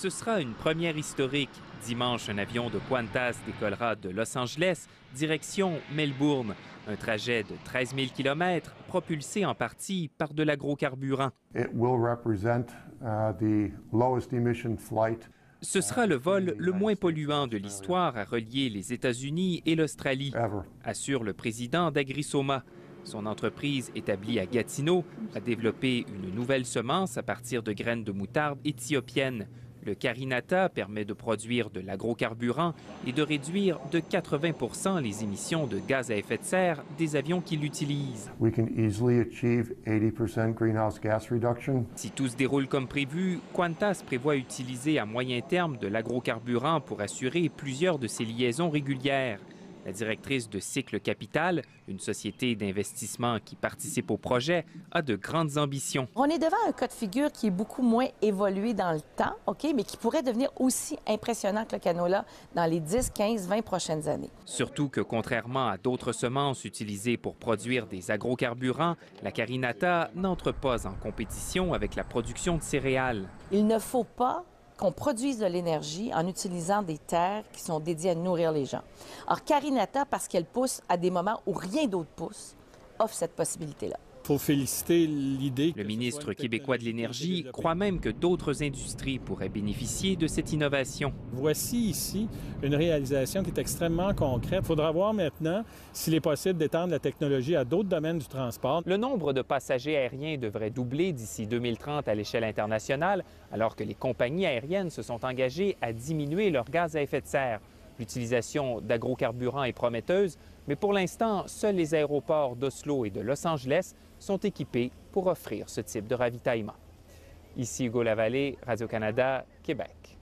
Ce sera une première historique. Dimanche, un avion de Qantas décollera de Los Angeles, direction Melbourne. Un trajet de 13 000 km, propulsé en partie par de l'agrocarburant. Ce sera le vol le moins polluant de l'histoire à relier les États-Unis et l'Australie, assure le président d'Agrisoma. Son entreprise, établie à Gatineau, a développé une nouvelle semence à partir de graines de moutarde éthiopiennes. Le Carinata permet de produire de l'agrocarburant et de réduire de 80 les émissions de gaz à effet de serre des avions qui l'utilisent. Si tout se déroule comme prévu, Qantas prévoit utiliser à moyen terme de l'agrocarburant pour assurer plusieurs de ses liaisons régulières. La directrice de Cycle Capital, une société d'investissement qui participe au projet, a de grandes ambitions. On est devant un cas de figure qui est beaucoup moins évolué dans le temps, mais qui pourrait devenir aussi impressionnant que le canola dans les 10, 15, 20 prochaines années. Surtout que, contrairement à d'autres semences utilisées pour produire des agrocarburants, la Carinata n'entre pas en compétition avec la production de céréales. Il ne faut pas qu'on produise de l'énergie en utilisant des terres qui sont dédiées à nourrir les gens. Or, Carinata, parce qu'elle pousse à des moments où rien d'autre pousse, offre cette possibilité-là. Il faut féliciter l'idée. Le ministre québécois de l'Énergie croit même que d'autres industries pourraient bénéficier de cette innovation. Voici ici une réalisation qui est extrêmement concrète. Il faudra voir maintenant s'il est possible d'étendre la technologie à d'autres domaines du transport. Le nombre de passagers aériens devrait doubler d'ici 2030 à l'échelle internationale, alors que les compagnies aériennes se sont engagées à diminuer leurs gaz à effet de serre. L'utilisation d'agrocarburants est prometteuse, mais pour l'instant, seuls les aéroports d'Oslo et de Los Angeles sont équipés pour offrir ce type de ravitaillement. Ici Hugo Lavallée, Radio-Canada, Québec.